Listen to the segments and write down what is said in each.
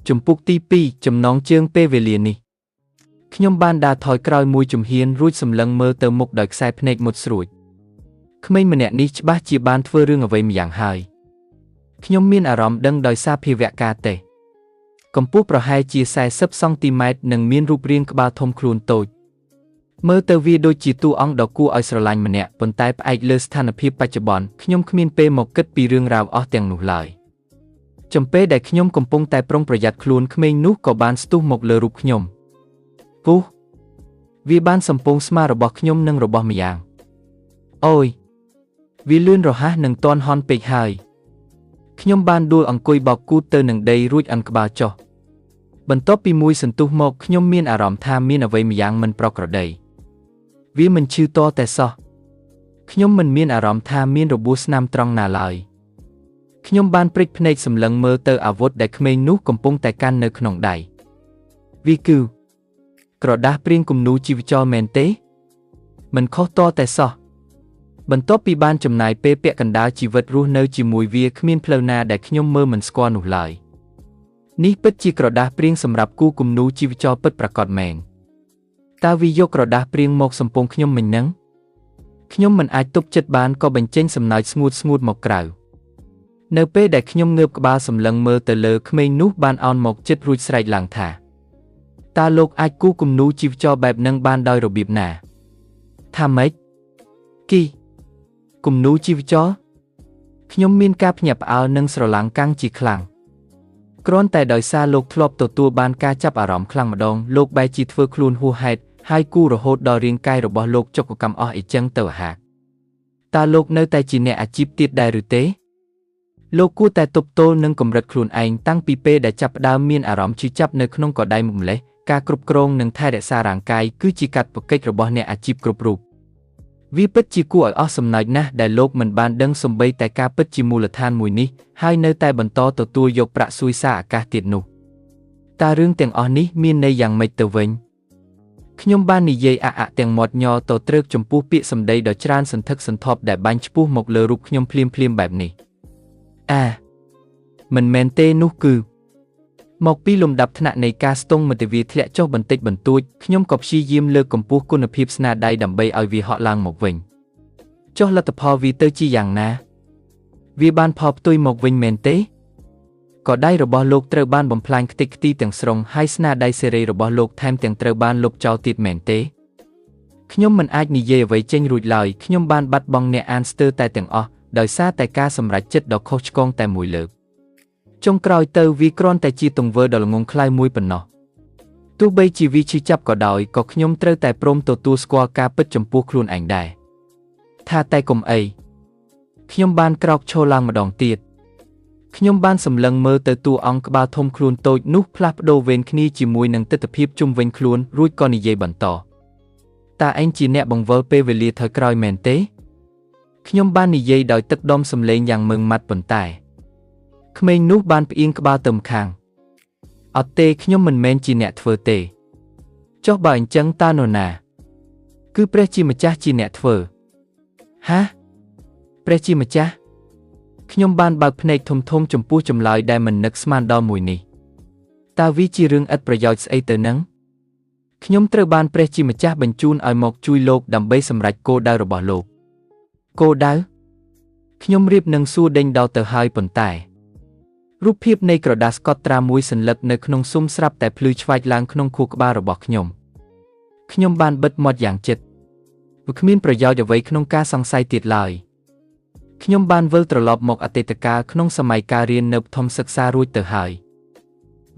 Chùm bục tí pi chùm nón chương pê về liền nì. Khňom ban đà thói kroi mùi chùm hiên rút sầm lăng mơ tờ mục đợi sai pnech một sủi. Khmênh mà nẹ ní bác chỉ ban thưa rương ở vây mà dạng hài. Khňom miên à rõm đâng đòi xa phi vẹ ca tệ. Cầm bút rồi hai chia sai sấp cm nâng miên rụp riêng các ba thông khuôn tồi. Mơ tờ vi đôi chỉ tu ong đọc cu oi sờ lạnh mà nẹ bần tay ạch lơ stan ở phía bạch bòn. Khňom khmên pê một kết pi rương rào ở tiền nụ lời. Chấm pê đại khňom cầm pông tay prongประหยัด khuôn khmênh nút có ban stu một lơ rụp khňom. Vũ vì ban sầm pông sma rồi bọc khňom nâng rồi bọc mì dạng. Ôi vì lươn rồi ha nâng toan hon pek hai. Khňom ban đuôi ong cùi bọc cu tơ nâng đầy rút ăn cà cho. Bần top pi mùi sần tu một khňom miên à rõm tha miên ở vây mì dạng mình prok rồi đầy. Vì mình chư toแต่so. Khňom mình miên à rõm tha miên rồi búa nam trong nà lời. Khňom ban prek pnech sầm lăng mơ tơ à vốt đại khmênh nút cầm pông tại can nơi khổng đầy. Vì cừu. Cỏ đá priêng cùng nụ chi cho mền tế. Mình khó to tại so. Bần top pi ban chùm này pê pẹ cần đá chỉ vật ru nơi chỉ mùi vía khmien plana đại khňom mơ mình squa nụ lời. Ní bích chi cỏ đá priêng sầm rạp cu cùng nụ chi cho bích prakọt mền. Ta vi vô cỏ đá priêng một sầm pông khňom mình nắng. Khňom mình ai túc chất bán có bình chênh sầm nói smooth một crào. Nơ pê đại khňom ngợp ba sầm lăng mơ tờ lơ khmênh nút ban on một chất rụi sạch làng thả. Ta lộc ai cu cùng nụ chi cho bẹp nâng ban đôi rồi bịp nà. Tha mấy. Ki. Cùng nụ chi cho. Khňom miên cáp nhập áo nâng sờ láng căng chỉ khlang. Kron tại đời xa lộc thọp tổ tua ban ca chấp à rõm khlang mà đong lộc bay chi thưa khuôn hu hệt hai cu rồi hốt đòi riêng cai rồi bỏ lộc cho cuộc cầm oi chân tờ hạt. Ta lộc nơi tay chỉ nẹ à chip tiết đài rưỡi tế. Lộc cu tại tục tô nâng cầm rật khuôn anh tăng pi pê để chấp đao miên à rõm chi chấp nơi không có đai mùng lẽ. Ca cụp krong nâng thay đại xa ràng cai cứ chỉ cắt một cách rồi bỏ nẹ à chip cụp rụp. Vì bất chi cu ở awesome nói nè đại lộc mình ban đấng sông bay tại ca bất chi mù lật than mùi ní hai nơi tai bần to tổ tua dọc bạ xui xa ca tiệt nụ. Ta rương tiền ở ní miên nơi dạng mây tờ vệnh. Khňom ban nì dây tiền mọt nhò tổ trớc chùm pu pị sầm đầy đỏ tràn sân thất sân thọp đại bánh pu một lờ rụp khňom phim bẹp nì. À, mình men tê nụ cư. Một pi lùm đập thạ này ca stong mà từ vì thẹ cho bần tịch bần tuôi, khňom cọp si diêm lơ cầm pu cô nợ phim sna đai đầm bay ở vì họ lang một vịnh. Cho là tập họ vì tơ chi dạng na. Vì ban pop tôi một vịnh men tế. Có đai rồi bỏ lục trơ ban bầm plan kịch ti tiếng srong hai sna đai sere rồi bỏ lục thêm tiếng trơ ban lục cho tiệt men tế. Khňom mình ai nì dê với tranh rụi lời, khňom ban bắt bong nè anster tại tiếng o, đời xa tại ca sầm rạch chất đó coach con tại mùi lợp. Trong cõi tơ vi kron tại chi tùng vơ đòi ngôn khai mùi bẩn nọ. Tu bây chỉ vi chi chấp có đòi có khňom trơ tại prom tổ tu squa ca bích chấm pu khuôn ảnh đài. Tha tay cùng ấy. Khňom ban krok cho lang mà đòn tiệt. Khňom ban sầm lăng mơ tơ tu ong ba thông khuôn tôi nút plap đô ven khni chỉ mùi nâng tơ tập hiệp chung ven khuôn rui con đi dây bẩn tỏ. Ta anh chỉ nẹ bằng vơ pê về liệt thời cõi mền tế. Khňom ban nì dây đòi tức đom sầm lên nhàng mừng mặt bẩn tài. Khmênh nút ban yên các ba tầm khang. Ở tê khňom mình men chi nẹ thơ tê. Cho bà ảnh chân ta nô nà. Cứ pre chi mà cha chi nẹ thơ. Hả? Pre chi mà cha? Khňom ban bạc pnech thôm thôm chùm pu chùm lời đai mình nực sman đo mùi nì. Ta vi chi rương ấtประโยชน์ấy tờ nâng. Khňom trơ ban pre chi mà cha bành chun ở một chui lột đầm bay sầm rạch cô đau rồi bỏ lột. Cô đau? Khňom riêng nâng xua đênh đau tờ hai bẩn tài. រូបភាពនៃក្រដាសកត់ត្រាមួយសន្លឹកនៅក្នុងស៊ុមស្រាប់តែភ្លឺឆ្វាចឡើងក្នុងខួរក្បាលរបស់ខ្ញុំខ្ញុំបានបិទមាត់យ៉ាងជិតវាគ្មានប្រយោជន៍អ្វីក្នុងការសង្ស័យទៀតឡើយខ្ញុំបានវិលត្រឡប់មកអតីតកាលក្នុងសម័យកាលរៀននៅបឋមសិក្សារួចទៅហើយ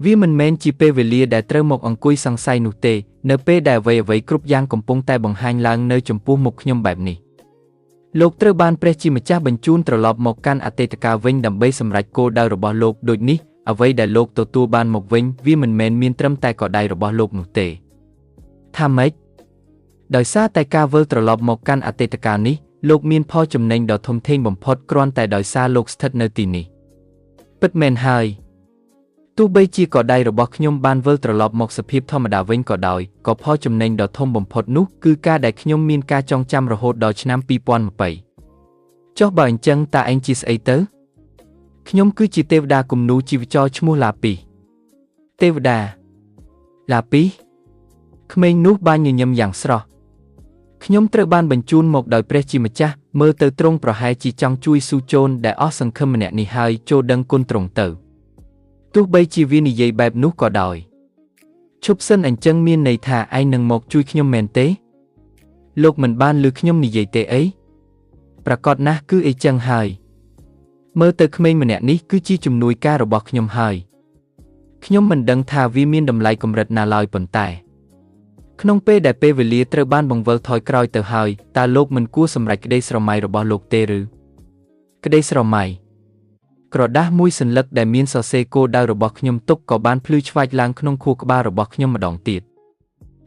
វាមិនមែនជាពេលវេលាដែលត្រូវមកអង្គុយសង្ស័យនោះទេនៅពេលដែលអ្វីៗគ្រប់យ៉ាងកំពុងតែបង្ហាញឡើងនៅចំពោះមុខខ្ញុំបែបនេះ លោកត្រូវបានព្រះជាម្ចាស់បញ្ជូនត្រឡប់មកកាន់អតីតកាលវិញដើម្បីសម្រេចគោលដៅរបស់លោកដូចនេះអ្វីដែលលោកទទួលបានមកវិញវាមិនមែនមានត្រឹមតែកដៃរបស់លោកនោះទេថាម៉េចដោយសារតែការវិលត្រឡប់មកកាន់អតីតកាលនេះលោកមានផលចំណេញដ៏ធំធេងបំផុតគ្រាន់តែដោយសារលោកស្ថិតនៅទីនេះពិតមែនហើយ ទោះបីជាកដៃរបស់ខ្ញុំបានវិលត្រឡប់មកសភាពធម្មតាវិញក៏ដោយក៏ផលចំណេញដ៏ធំបំផុតនោះគឺការដែលខ្ញុំមានការចងចាំរហូតដល់ឆ្នាំ 2020 ចុះបើអញ្ចឹងតើឯងជាស្អីទៅខ្ញុំគឺជាទេវតាគំនូរជីវចរឈ្មោះឡាពី ទេវតាឡាពីក្មេងនោះបានញញឹមយ៉ាងស្រស់ខ្ញុំត្រូវបានបញ្ជូនមកដោយព្រះជាម្ចាស់មើលទៅទ្រង់ប្រហែលជាចង់ជួយស៊ូជូនដែលអស់សង្ឃឹមម្នាក់នេះហើយចូលដឹងគុណទ្រង់ទៅទោះបីជាវានិយាយបែបនោះក៏ដោយឈប់សិនអញ្ចឹងមានន័យថាឯងនឹងមកជួយខ្ញុំមែនទេលោកមិនបានឮខ្ញុំនិយាយទេអីប្រកាសណាស់គឺអីចឹងហើយមើលទៅក្មេងម្នាក់នេះគឺជាជំនួយការរបស់ខ្ញុំហើយខ្ញុំមិនដឹងថាវាមានតម្លៃកម្រិតណាឡើយប៉ុន្តែក្នុងពេលដែលពេលវេលាត្រូវបានបង្វិលថយក្រោយទៅហើយតើលោកមិនគួរសម្រេចក្តីស្រមៃរបស់លោកទេឬក្តីស្រមៃក្រដាសមួយសន្លឹកដែលមានសរសេរគោលដៅរបស់ខ្ញុំទុកក៏បានភ្លឺឆ្វាចឡើងក្នុងខួរក្បាលរបស់ខ្ញុំម្ដងទៀត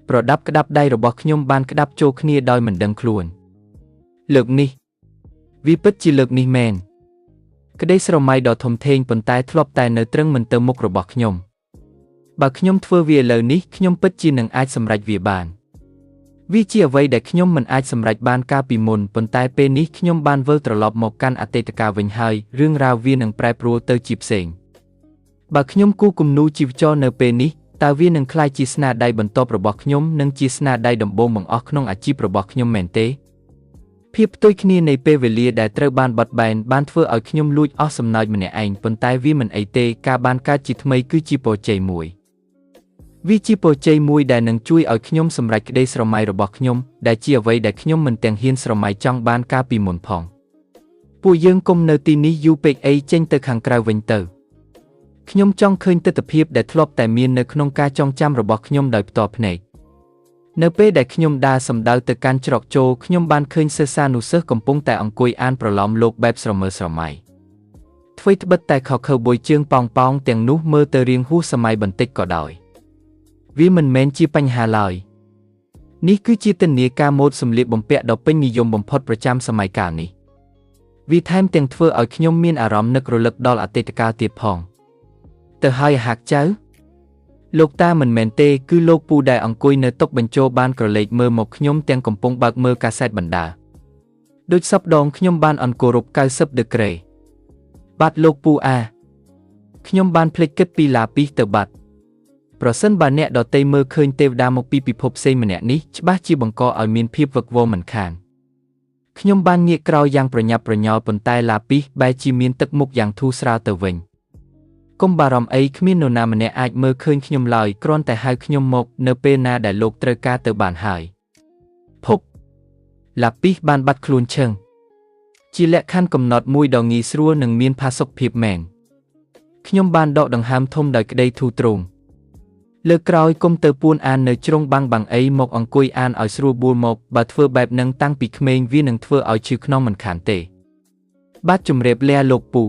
ប្រដាប់ក្តាប់ដៃរបស់ខ្ញុំបានក្តាប់ចូលគ្នាដោយមិនដឹងខ្លួនលើកនេះវាពិតជាលើកនេះមែនក្តីស្រមៃដ៏ធំធេងប៉ុន្តែធ្លាប់តែនៅត្រឹងមិនទៅមុខរបស់ខ្ញុំបើខ្ញុំធ្វើវាឥឡូវនេះខ្ញុំពិតជានឹងអាចសម្រេចវាបានវាជាអ្វីដែលខ្ញុំមិនអាចសម្រេចបានកាលពីមុនប៉ុន្តែពេលនេះខ្ញុំបានវិលត្រឡប់មកកាន់អតីតកាលវិញហើយរឿងរ៉ាវវានឹងប្រែប្រួលទៅជាផ្សេងបើខ្ញុំគូគំនូរជីវចរនៅពេលនេះតើវានឹងក្លាយជាស្នាដៃបន្ទាប់របស់ខ្ញុំនិងជាស្នាដៃដំបូងបង្អស់ក្នុងអាជីពរបស់ខ្ញុំមែនទេភាពផ្ទុយគ្នានៃពេលវេលាដែលត្រូវបានបត់បែនបានធ្វើឲ្យខ្ញុំលួចអស់សំណើចម្នាក់ឯងប៉ុន្តែវាមិនអីទេការបានកើតជាថ្មីគឺជាពរជ័យមួយវាជាពរជ័យមួយដែលនឹងជួយឲ្យខ្ញុំសម្រេចក្តីស្រមៃរបស់ខ្ញុំដែលជាអ្វីដែលខ្ញុំមិនទាំងហ៊ានស្រមៃចង់បានកាលពីមុនផងពួកយើងគុំនៅទីនេះយូរពេកអីចេញទៅខាងក្រៅវិញទៅខ្ញុំចង់ឃើញទិដ្ឋភាពដែលធ្លាប់តែមាននៅក្នុងការចងចាំរបស់ខ្ញុំដោយផ្ទាល់ភ្នែកនៅពេលដែលខ្ញុំដើរសម្ដៅទៅកាន់ច្រកចូលខ្ញុំបានឃើញសិស្សានុសិស្សកំពុងតែអង្គុយអានប្រឡំលោកបែបស្រមើស្រមៃអ្វីត្បិតតែខខើបួយជើងប៉ោងទាំងនោះមើលទៅរៀងហួសសម័យបន្តិចក៏ដោយវាមិនមែនជាបញ្ហាឡើយនេះគឺជាទិនាការម៉ូដសម្លៀកបំពាក់ដ៏ពេញនិយមបំផុតប្រចាំសម័យកាលនេះវាថែមទាំងធ្វើឲ្យខ្ញុំមានអារម្មណ៍នឹករលឹកដល់អតីតកាលទៀតផងទៅហើយហាក់ចៅលោកតាមិនមែនទេគឺលោកពូដែលអង្គុយនៅតុបញ្ជរបានក្រឡេកមើលមកខ្ញុំទាំងកំពុងបើកមើលកាសែតបណ្ដាដូចសពដងខ្ញុំបានអង្គគោរព90ដឺក្រេបាទលោកពូខ្ញុំបានភ្លេចគិតពីឡាពីសទៅបាត់ប្រសិនបើអ្នកដទៃមើលឃើញទេវតាមកពីពិភពផ្សេងម្នាក់នេះច្បាស់ជាបង្កឲ្យមានភាពវឹកវរមិនខានខ្ញុំបានងាកក្រោយយ៉ាងប្រញាប់ប្រញាល់ប៉ុន្តែឡាពីសបែរជាមានទឹកមុខយ៉ាងធូរស្រាលទៅវិញកុំបារម្ភអីគ្មាននរណាម្នាក់អាចមើលឃើញខ្ញុំឡើយគ្រាន់តែហៅខ្ញុំមកនៅពេលណាដែលលោកត្រូវការទៅបានហើយភពឡាពីសបានបាត់ខ្លួនឈឹងជាលក្ខខណ្ឌកំណត់មួយដ៏ងាយស្រួលនិងមានផាសុកភាពមែនខ្ញុំបានដកដង្ហើមធំដោយក្តីធូរទ្រង់លើកក្រោយគុំទៅពួនអាននៅជ្រុងបាំងអីមកអង្គុយអានឲ្យស្រួលបួលមកបើធ្វើបែបនឹងតាំងពីក្មេងវានឹងធ្វើឲ្យឈឺខ្នងមិនខានទេបាទជំរាបលាលោកពូ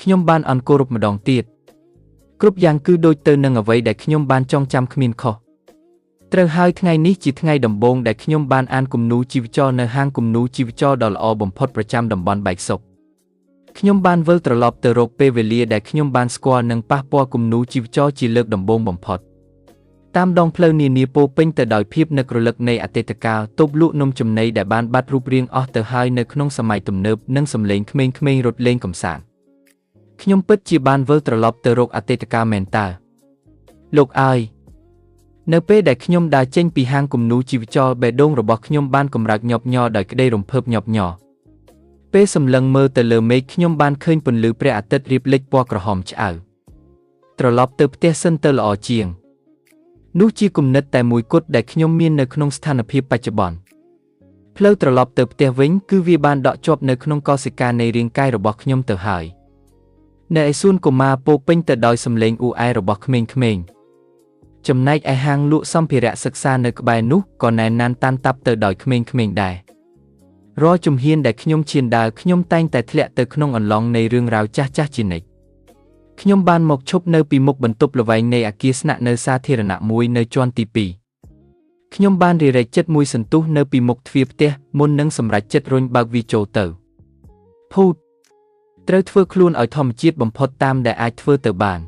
ខ្ញុំបានអង្គគោរពម្ដងទៀតគ្រប់យ៉ាងគឺដូចទៅនឹងអ្វីដែលខ្ញុំបានចងចាំគ្មានខុសត្រូវហើយថ្ងៃនេះជាថ្ងៃដំបូងដែលខ្ញុំបានអានគំនូរជីវចរនៅហាងគំនូរជីវចរដ៏ល្អបំផុតប្រចាំតំបន់បែកសុកខ្ញុំបានវិលត្រឡប់ទៅរកពេលវេលាដែលខ្ញុំបានស្គាល់និងប៉ះពាល់គំនូរជីវចរជាលើកដំបូងបំផុតតាមដងផ្លូវនានាពោពេញទៅដោយភាពនឹករលឹកនៃអតីតកាលតូបលក់នំចំណីដែលបានបាត់រូបរាងអស់ទៅហើយនៅក្នុងសម័យទំនើបនិងសំឡេងក្មេងៗរត់លេងកម្សាន្តខ្ញុំពិតជាបានវិលត្រឡប់ទៅរកអតីតកាលមែនតើលោកនៅពេលដែលខ្ញុំដើរចេញពីហាងគំនូរជីវចរបេះដូងរបស់ខ្ញុំបានកម្រើកញាប់ញ័រដោយក្តីរំភើបញាប់ញ័រពេលសម្លឹងមើលទៅលើមេឃខ្ញុំបានឃើញពន្លឺព្រះអាទិត្យរៀបលេចពណ៌ក្រហមឆ្អៅត្រឡប់ទៅផ្ទះសិនទៅល្អជាងនោះជាគំនិតតែមួយគត់ដែលខ្ញុំមាននៅក្នុងស្ថានភាពបច្ចុប្បន្នផ្លូវត្រឡប់ទៅផ្ទះវិញគឺវាបានដក់ជាប់នៅក្នុងកោសិកានៃរាងកាយរបស់ខ្ញុំទៅហើយនៅឯសួនកុមារពោពេញទៅដោយសំឡេងអ៊ូអែរបស់ក្មេងៗចំណែកឯហាងលក់សម្ភារៈសិក្សានៅក្បែរនោះក៏ណែនណានតាន់តាប់ទៅដោយក្មេងៗដែររាល់ជំហានដែលខ្ញុំឈានដើរខ្ញុំតែងតែធ្លាក់ទៅក្នុងអន្លង់នៃរឿងរ៉ាវចាស់ៗជានិច្ចខ្ញុំបានមកឈប់នៅពីមុខបន្ទប់ល្វែងនៃអគារស្នាក់នៅសាធារណៈមួយនៅជាន់ទី2ខ្ញុំបានរិរែកចិត្តមួយសន្ទុះនៅពីមុខទ្វារផ្ទះមុននឹងសម្រេចចិត្តរុញបើកវាចូលទៅភូតត្រូវធ្វើខ្លួនឲ្យធម្មជាតិបំផុតតាមដែលអាចធ្វើទៅបាន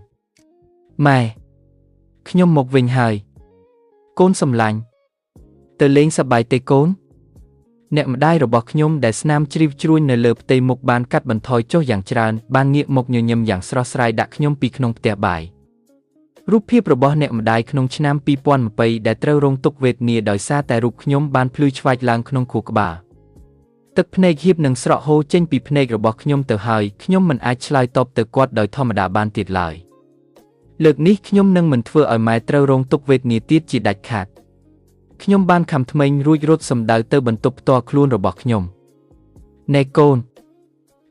ម៉ែខ្ញុំមកវិញហើយកូនសម្លាញ់ទៅលេងសប្បាយទេកូនអ្នកម្ដាយរបស់ខ្ញុំដែលស្នាមជ្រីវជ្រួញនៅលើផ្ទៃមុខបានកាត់បន្ថយចុះយ៉ាងច្រើនបានងាកមកញញឹមយ៉ាងស្រស់ស្រាយដាក់ខ្ញុំពីក្នុងផ្ទះបាយ រូបភាពរបស់អ្នកម្ដាយក្នុងឆ្នាំ2020ដែលត្រូវរងទុក្ខវេទនាដោយសារតែរូបខ្ញុំបានភ្លឺឆ្វាចឡើងក្នុងខួរក្បាលទឹកភ្នែកហៀបនិងស្រក់ហូរចេញពីភ្នែករបស់ខ្ញុំទៅហើយខ្ញុំមិនអាចឆ្លើយតបទៅគាត់ដោយធម្មតាបានទៀតឡើយលើកនេះខ្ញុំនឹងមិនធ្វើឲ្យម៉ែត្រូវរងទុក្ខវេទនាទៀតជាដាច់ខាតខ្ញុំបានខំថ្មីងរួចរត់សម្ដៅទៅបន្ទប់ផ្ទាល់ខ្លួនរបស់ខ្ញុំណែកូន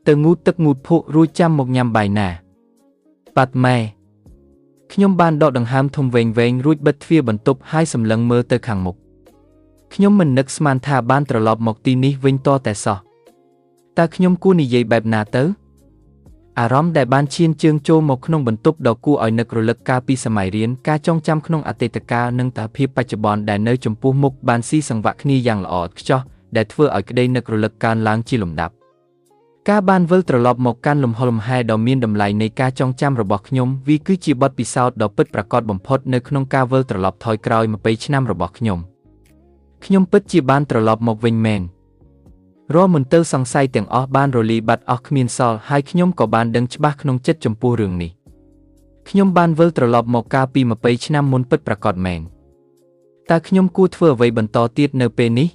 ទៅងូតទឹកងូតភក់រួចចាំមកញ៉ាំបាយណាប៉ាត់ម៉ែខ្ញុំបានដកដង្ហើមធំវែងរួចបិទទ្វារបន្ទប់ហើយសម្លឹងមើលទៅខាងមុខខ្ញុំមិននឹកស្មានថាបានត្រឡប់មកទីនេះវិញតតែសោះតើខ្ញុំគួរនិយាយបែបណាទៅអារម្មណ៍ដែលបានឈានជើងចូលមកក្នុងបន្ទប់ដ៏គួរឲ្យនឹករលឹកកាលពីសម័យរៀនការចងចាំក្នុងអតីតកាលនិងតភាពបច្ចុប្បន្នដែលនៅចំពោះមុខបានស៊ីសង្វាក់គ្នាយ៉ាងល្អឥតខ្ចោះដែលធ្វើឲ្យក្តីនឹករលឹកកើនឡើងជាលំដាប់ការបានវិលត្រឡប់មកកាន់លំហលំហែដ៏មានតម្លៃនៃការចងចាំរបស់ខ្ញុំវាគឺជាបទពិសោធន៍ដ៏ពិតប្រាកដបំផុតនៅក្នុងការវិលត្រឡប់ថយក្រោយ20ឆ្នាំរបស់ខ្ញុំពិតជាបានត្រឡប់មកវិញមែនរាល់មន្ទិលសង្ស័យទាំងអស់បានរលាយបាត់អស់គ្មានសល់ហើយខ្ញុំក៏បានដឹងច្បាស់ក្នុងចិត្តចំពោះរឿងនេះខ្ញុំបានវិលត្រឡប់មកកាលពី20ឆ្នាំមុនពិតប្រាកដមែនតើខ្ញុំគួរធ្វើអ្វីបន្តទៀតនៅពេលនេះ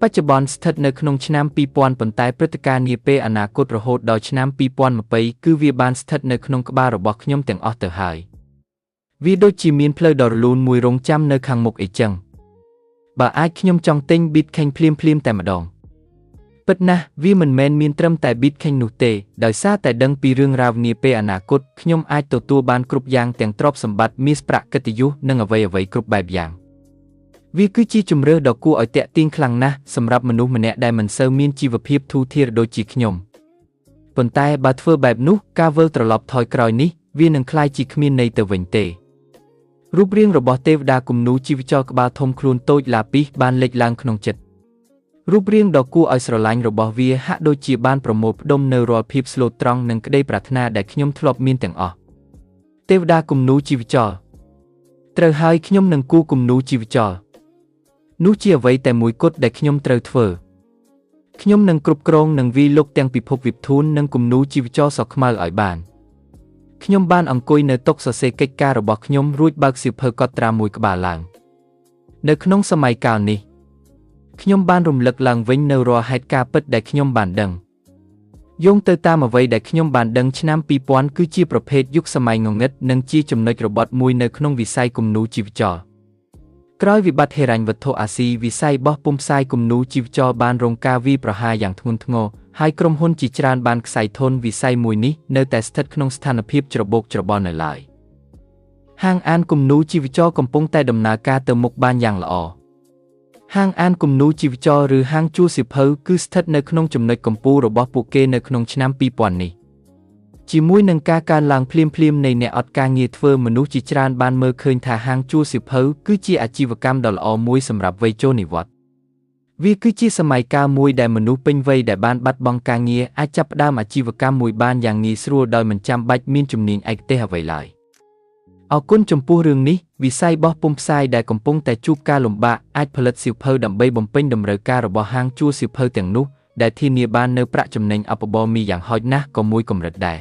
បច្ចុប្បន្នស្ថិតនៅក្នុងឆ្នាំ2000ប៉ុន្តែព្រឹត្តិការណ៍នាពេលអនាគតរហូតដល់ឆ្នាំ2020គឺវាបានស្ថិតនៅក្នុងក្បាលរបស់ខ្ញុំទាំងអស់ទៅហើយវាដូចជាមានផ្លូវដ៏រលូនមួយរងចាំនៅខាងមុខអីចឹងបើអាចខ្ញុំចង់ទិញ Bitcoin ភ្លាមតែម្ដងពិតណាស់វាមិនមែនមានត្រឹមតែ Bitcoin នោះទេដោយសារតែដឹងពីរឿងរ៉ាវនាពេលអនាគតខ្ញុំអាចទទួលបានគ្រប់យ៉ាងទាំងទ្រព្យសម្បត្តិមាសប្រាក់កិត្តិយសនិងអ្វីៗគ្រប់បែបយ៉ាងវាគឺជាជម្រើសដ៏គួរឲ្យទាក់ទាញខ្លាំងណាស់សម្រាប់មនុស្សម្នាក់ដែលមិនសូវមានជីវភាពធូរធារដូចជាខ្ញុំប៉ុន្តែបើធ្វើបែបនោះការវិលត្រឡប់ថយក្រោយនេះវានឹងក្លាយជាគ្មានន័យទៅវិញទេរូបរាងរបស់ទេវតាគំនូរជីវចលក្បាលធំខ្លួនតូចឡាពីសបានលេចឡើងក្នុងចិត្តរូបរាងដ៏គួរឲ្យស្រឡាញ់របស់វាហាក់ដូចជាបានប្រមូលផ្ដុំនៅរាល់ភាពស្លូតត្រង់និងក្តីប្រាថ្នាដែលខ្ញុំធ្លាប់មានទាំងអស់ទេវតាគំនូរជីវចលត្រូវហើយខ្ញុំនឹងគូគំនូរជីវចលនោះជាអ្វីតែមួយគត់ដែលខ្ញុំត្រូវធ្វើខ្ញុំនឹងគ្រប់គ្រងនិងវាយលុកទាំងពិភពវិបធូននិងគំនូរជីវចលសខ្មៅឲ្យបានខ្ញុំបានអង្គុយនៅតុសរសេរកិច្ចការរបស់ខ្ញុំរួចបើកសៀវភៅកត់ត្រាមួយក្បាលឡើងនៅក្នុងសម័យកាលនេះខ្ញុំបានរំលឹកឡើងវិញនៅរាល់ហេតុការណ៍ពិតដែលខ្ញុំបានដឹងយោងទៅតាមអ្វីដែលខ្ញុំបានដឹងឆ្នាំ2000គឺជាប្រភេទយុគសម័យងងឹតនិងជាចំណុចរបត់មួយនៅក្នុងវិស័យគំនូរជីវចលក្រោយវិបត្តិហិរញ្ញវត្ថុអាស៊ីវិស័យបោះពុម្ពផ្សាយគំនូរជីវចលបានរងការវាយប្រហារយ៉ាងធ្ងន់ធ្ងរហើយក្រុមហ៊ុនជាច្រើនបានខ្សែធនវិស័យមួយនេះនៅតែស្ថិតក្នុងស្ថានភាពច្របូកច្របល់នៅឡើយហាងអានគំនូរជីវចលកំពុងតែដំណើរការទៅមុខបានយ៉ាងល្អហាងអានគំនូរជីវចលឬហាងជួលសៀវភៅគឺស្ថិតនៅក្នុងចំណុចកំពូលរបស់ពួកគេនៅក្នុងឆ្នាំ2000នេះជាមួយនឹងការកើនឡើងភ្លាមនៃអ្នកអត់ការងារធ្វើមនុស្សជាច្រើនបានមើលឃើញថាហាងជួលសៀវភៅគឺជាអាជីវកម្មដ៏ល្អមួយសម្រាប់វ័យចូលនិវត្តន៍វាគឺជាសម័យកាលមួយដែលមនុស្សពេញវ័យដែលបានបាត់បង់ការងារអាចចាប់ផ្ដើមអាជីវកម្មមួយបានយ៉ាងងាយស្រួលដោយមិនចាំបាច់មានជំនាញឯកទេសអ្វីឡើយអរគុណចំពោះរឿងនេះវិស័យបោះពុម្ពផ្សាយដែលកំពុងតែជួបការលំបាកអាចផលិតសៀវភៅដើម្បីបំពេញតម្រូវការរបស់ហាងជួលសៀវភៅទាំងនោះដែលធានាបាននូវប្រាក់ចំណេញអបបរមាយ៉ាងហោចណាស់ក៏មួយកម្រិតដែរ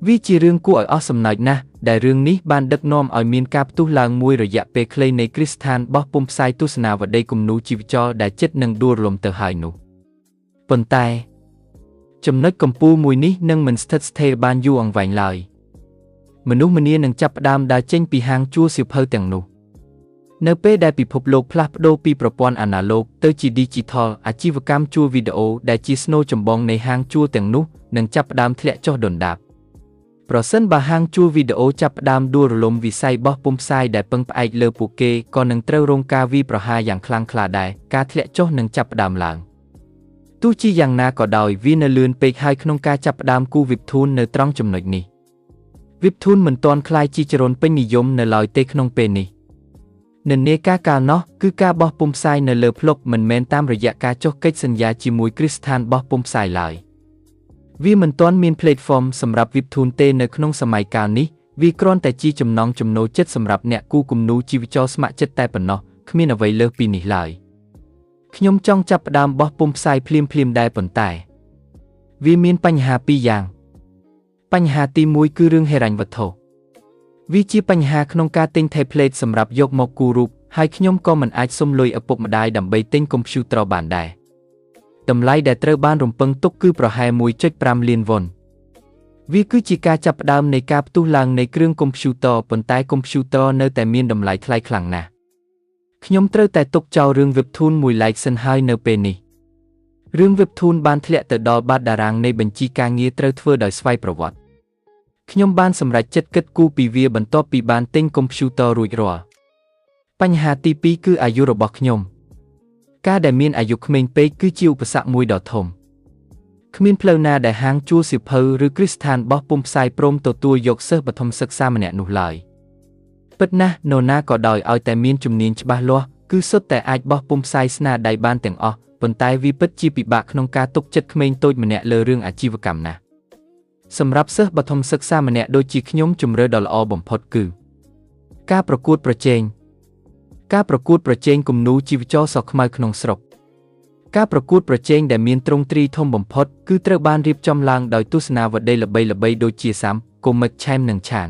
វាជារឿងគួរឲ្យអស់សំណើចណាស់ដែលរឿងនេះបានដឹកនាំឲ្យមានការផ្ទុះឡើងមួយរយៈពេលខ្លីនៃគ្រឹះស្ថានបោះពុម្ពផ្សាយទស្សនាវដ្តីគំនូរជីវចលដែលជិតនឹងដួលរលំទៅហើយនោះប៉ុន្តែចំណុចកំពូលមួយនេះនឹងមិនស្ថិតស្ថេរបានយូរអង្វែងឡើយមនុស្សម្នានឹងចាប់ផ្ដើមដើរចេញពីហាងជួលសៀវភៅទាំងនោះនៅពេលដែលពិភពលោកផ្លាស់ប្ដូរពីប្រព័ន្ធអាណាឡូកទៅជា Digital អាជីវកម្មជួលវីដេអូដែលជាស្នូលចម្បងនៃហាងជួលទាំងនោះនឹងចាប់ផ្ដើមធ្លាក់ចុះដុនដាបប្រសិនបើហាងជួលវីដេអូចាប់ផ្ដើមដួលរលំវិស័យបោះពុម្ពផ្សាយដែលពឹងផ្អែកលើពួកគេក៏នឹងត្រូវរងការវាយប្រហារយ៉ាងខ្លាំងក្លាដែរការធ្លាក់ចុះនឹងចាប់ផ្ដើមឡើងទោះជាយ៉ាងណាក៏ដោយវានៅលឿនពេកហើយក្នុងការចាប់ផ្ដើមគូវិបធូននៅត្រង់ចំណុចនេះវិបធូនមិនទាន់ក្លាយជាចរន្តពេញនិយមនៅឡើយទេក្នុងពេលនេះនិន្នាការកាលនោះគឺការបោះពុម្ពផ្សាយនៅលើភ្លុកមិនមែនតាមរយៈការចុះកិច្ចសន្យាជាមួយគ្រឹះស្ថានបោះពុម្ពផ្សាយឡើយវាមិនទាន់មាន platform សម្រាប់ Webtoon ទេនៅក្នុងសម័យកាលនេះវាគ្រាន់តែជាចំណង់ចំណូលចិត្តសម្រាប់អ្នកគូគំនូរជីវចលស្ម័គ្រចិត្តតែប៉ុណ្ណោះគ្មានអ្វីលើសពីនេះឡើយខ្ញុំចង់ចាប់ផ្ដើមបោះពុម្ពផ្សាយភ្លាមដែរប៉ុន្តែវាមានបញ្ហាពីរយ៉ាងបញ្ហាទី1គឺរឿងហិរញ្ញវត្ថុ វាជាបញ្ហាក្នុងការទិញ template សម្រាប់យកមកគូររូបហើយខ្ញុំក៏មិនអាចសុំលុយឪពុកម្ដាយដើម្បីទិញកុំព្យូទ័របានដែរតម្លៃដែលត្រូវបានរំពឹងទុកគឺប្រហែល 1.5 លានវ៉ុនវាគឺជាការចាប់ផ្ដើមនៃការផ្ទុះឡើងនៃគ្រឿងកុំព្យូទ័រប៉ុន្តែកុំព្យូទ័រនៅតែមានតម្លៃថ្លៃខ្លាំងណាស់ខ្ញុំត្រូវតែទុកចោលរឿង Webtoon មួយឡែកសិនហើយនៅពេលនេះរឿង Webtoon បានធ្លាក់ទៅដល់បាតតារាងនៃបញ្ជីការងារត្រូវធ្វើដោយស្វ័យប្រវត្តិខ្ញុំបានសម្រេចចិត្តគិតគូរពីវាបន្ទាប់ពីបានទិញកុំព្យូទ័ររួចរាល់បញ្ហាទី2គឺអាយុរបស់ខ្ញុំការដែលមានអាយុក្មេងពេកគឺជាឧបសគ្គមួយដ៏ធំគ្មានផ្លូវណាដែលហាងជួលសៀវភៅឬគ្រឹះស្ថានបោះពុម្ពផ្សាយព្រមទទួលយកសិស្សបឋមសិក្សាម្នាក់នោះឡើយពិតណាស់នរណាក៏ដោយឲ្យតែមានជំនាញច្បាស់លាស់គឺសុទ្ធតែអាចបោះពុម្ពផ្សាយស្នាដៃបានទាំងអស់ប៉ុន្តែវាពិតជាពិបាកក្នុងការទុកចិត្តក្មេងតូចម្នាក់លើរឿងអាជីវកម្មណាស់សម្រាប់សិស្សបឋមសិក្សាម្នាក់ដូចជាខ្ញុំជម្រើសដ៏ល្អបំផុតគឺការប្រកួតប្រជែងគំនូរជីវចលសក់ខ្មៅក្នុងស្រុកការប្រកួតប្រជែងដែលមានទ្រង់ទ្រីធំបំផុតគឺត្រូវបានរៀបចំឡើងដោយទស្សនាវដ្តីល្បីៗដូចជាសាម កុមិក ឆែម និងឆាន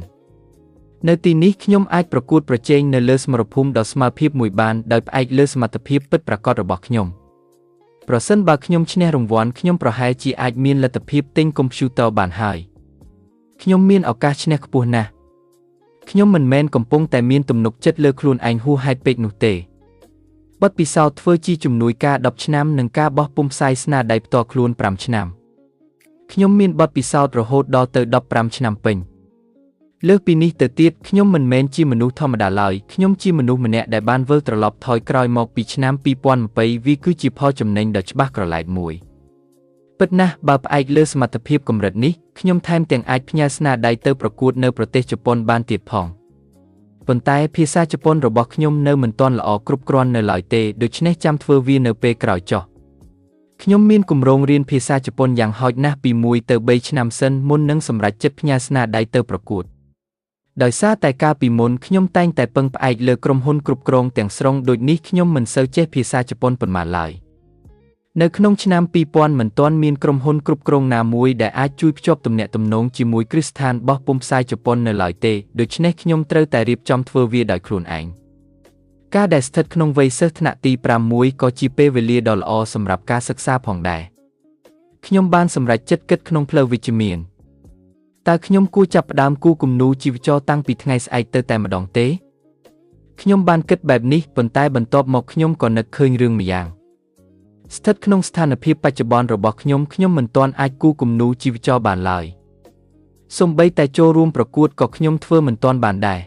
នៅទីនេះខ្ញុំអាចប្រកួតប្រជែងនៅលើសមរភូមិដ៏ស្មើភាពមួយបានដោយផ្អែកលើសមត្ថភាពពិតប្រាកដរបស់ខ្ញុំប្រសិនបើខ្ញុំឈ្នះរង្វាន់ខ្ញុំប្រហែលជាអាចមានលទ្ធភាពទិញកុំព្យូទ័របានហើយខ្ញុំមានឱកាសឈ្នះខ្ពស់ណាស់ខ្ញុំមិនមែនកំពុងតែមានទំនុកចិត្តលើខ្លួនឯងហួសហេតុពេកនោះទេបទពិសោធន៍ធ្វើជាជំនួយការ10ឆ្នាំនិងការបោះពុម្ពផ្សាយស្នាដៃផ្ទាល់ខ្លួន5ឆ្នាំខ្ញុំមានបទពិសោធន៍រហូតដល់ទៅ15ឆ្នាំពេញលើសពីនេះទៅទៀតខ្ញុំមិនមែនជាមនុស្សធម្មតាឡើយខ្ញុំជាមនុស្សម្នាក់ដែលបានវិលត្រឡប់ថយក្រោយមកពីឆ្នាំ2020វាគឺជាផលចំណេញដ៏ច្បាស់ក្រឡែតមួយពិតណាស់បើផ្អែកលើសមត្ថភាពកម្រិតនេះខ្ញុំថែមទាំងអាចផ្ញើស្នាដៃទៅប្រកួតនៅប្រទេសជប៉ុនបានទៀតផងប៉ុន្តែភាសាជប៉ុនរបស់ខ្ញុំនៅមិនទាន់ល្អគ្រប់គ្រាន់នៅឡើយទេដូច្នេះចាំធ្វើវានៅពេលក្រោយចុះខ្ញុំមានគម្រោងរៀនភាសាជប៉ុនយ៉ាងហោចណាស់ពី1ទៅ3ឆ្នាំសិនមុននឹងសម្រេចចិត្តផ្ញើស្នាដៃទៅប្រកួតដោយសារតែកាលពីមុនខ្ញុំតែងតែពឹងផ្អែកលើក្រុមហ៊ុនគ្រប់គ្រងទាំងស្រុងដូចនេះខ្ញុំមិនសូវចេះភាសាជប៉ុនប៉ុន្មានឡើយនៅក្នុងឆ្នាំ2000មិនទាន់មានក្រុមហ៊ុនគ្រប់គ្រងណាមួយដែលអាចជួយភ្ជាប់ទំនាក់ទំនងជាមួយគ្រឹះស្ថានបោះពុម្ពផ្សាយជប៉ុននៅឡើយទេដូច្នេះខ្ញុំត្រូវតែរៀបចំធ្វើវាដោយខ្លួនឯងការដែលស្ថិតក្នុងវ័យសិស្សថ្នាក់ទី6ក៏ជាពេលវេលាដ៏ល្អសម្រាប់ការសិក្សាផងដែរខ្ញុំបានសម្រេចចិត្តគិតក្នុងផ្លូវវិជ្ជមានតើខ្ញុំគួរចាប់ផ្ដើមគូរគំនូរជីវចលតាំងពីថ្ងៃស្អែកទៅតែម្ដងទេខ្ញុំបានគិតបែបនេះប៉ុន្តែបន្ទាប់មកខ្ញុំក៏នឹកឃើញរឿងម្យ៉ាងស្ថិតក្នុងស្ថានភាពបច្ចុប្បន្នរបស់ខ្ញុំមិនទាន់អាចគូរគំនូរជីវចលបានឡើយសូម្បីតែចូលរួមប្រកួតក៏ខ្ញុំធ្វើមិនទាន់បានដែរ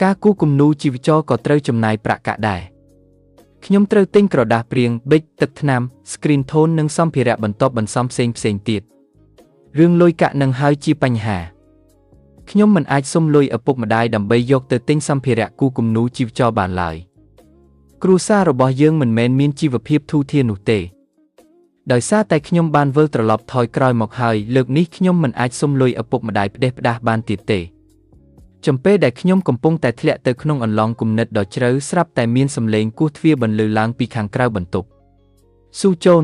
ការគូរគំនូរជីវចលក៏ត្រូវចំណាយប្រាក់កាក់ដែរខ្ញុំត្រូវទិញក្រដាសព្រាងប៊ិចទឹកថ្នាំ screen tone និងសម្ភារៈបន្ទាប់បន្សំផ្សេងទៀតរឿងលុយកាក់នឹងហើយជាបញ្ហាខ្ញុំមិនអាចសុំលុយឪពុកម្ដាយដើម្បីយកទៅទិញសម្ភារៈគូរគំនូរជីវចលបានឡើយគ្រួសាររបស់យើងមិនមែនមានជីវភាពធូរធារនោះទេដោយសារតែខ្ញុំបានវិលត្រឡប់ថយក្រោយមកហើយលើកនេះខ្ញុំមិនអាចសុំលុយឪពុកម្ដាយផ្ដេសផ្ដាសបានទៀតទេចំពេលដែលខ្ញុំកំពុងតែធ្លាក់ទៅក្នុងអន្លង់គំនិតដ៏ជ្រៅស្រាប់តែមានសំឡេងគោះទ្វារបន្លឺឡើងពីខាងក្រៅបន្ទប់ស៊ូជូន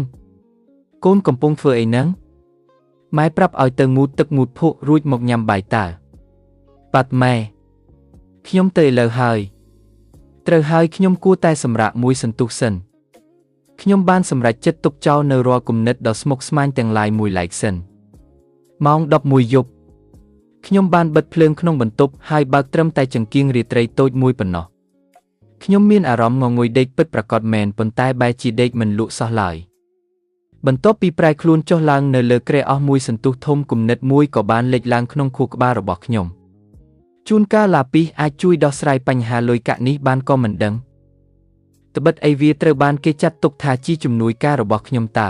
កូនកំពុងធ្វើអីហ្នឹងម៉ែប្រាប់ឲ្យទៅងូតទឹកងូតភក់រួចមកញ៉ាំបាយតើប៉ាត់ម៉ែខ្ញុំទៅឥឡូវហើយត្រូវហើយខ្ញុំគួរតែសម្រាកមួយសន្ទុះសិនខ្ញុំបានសម្រេចចិត្តទុកចោលនៅរាល់គំនិតដ៏ស្មុគស្មាញទាំងឡាយមួយឡែកសិនម៉ោង11យប់ខ្ញុំបានបិទភ្លើងក្នុងបន្ទប់ហើយបើកត្រឹមតែចង្កៀងរាត្រីតូចមួយប៉ុណ្ណោះខ្ញុំមានអារម្មណ៍ងងុយដេកពិតប្រាកដមែនប៉ុន្តែបែរជាដេកមិនលក់សោះឡើយបន្ទាប់ពីប្រែខ្លួនចុះឡើងនៅលើគ្រែអស់មួយសន្ទុះធំគំនិតមួយក៏បានលេចឡើងក្នុងខួរក្បាលរបស់ខ្ញុំជួនកាលឡាពីសអាចជួយដោះស្រាយបញ្ហាលុយកាក់នេះបានក៏មិនដឹងត្បិតអីវាត្រូវបានគេចាត់ទុកថាជាជំនួយការរបស់ខ្ញុំតើ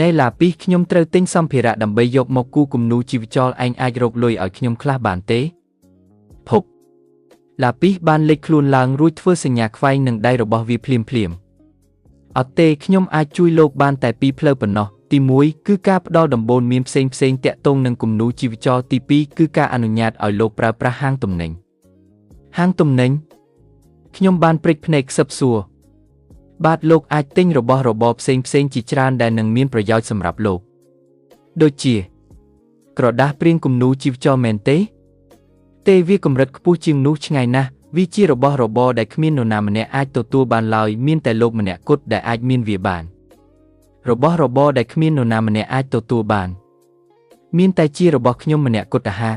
ណែឡាពីសខ្ញុំត្រូវទិញសម្ភារៈដើម្បីយកមកគូរគំនូរជីវចលឯងអាចរកលុយឲ្យខ្ញុំខ្លះបានទេភពឡាពីសបានលេចខ្លួនឡើងរួចធ្វើសញ្ញាខ្វែងនឹងដៃរបស់វាភ្លាមអត់ទេខ្ញុំអាចជួយលោកបានតែពីរផ្លូវប៉ុណ្ណោះទី1គឺការផ្ដល់ដំបូន្មានផ្សេងតាក់ទងនឹងគំនូរជីវចលទី2គឺការអនុញ្ញាតឲ្យលោកប្រើប្រាស់ហាងទំនិញខ្ញុំបានព្រិចភ្នែកខ្សឹបសួរបាទលោកអាចទិញរបស់របរផ្សេងជាច្រើនដែលនឹងមានប្រយោជន៍សម្រាប់លោកដូចជាក្រដាសព្រាងគំនូរជីវចលមែនទេ ទេវាកម្រិតខ្ពស់ជាងនោះឆ្ងាយណាស់វាជារបស់របរដែលគ្មាននរណាម្នាក់អាចទទួលបានឡើយមានតែលោកម្នាក់គត់ដែលអាចមានវាបានរបស់របរដែលគ្មាននរណាម្នាក់អាចទទួលបានមានតែជារបស់ខ្ញុំម្នាក់គត់តាហា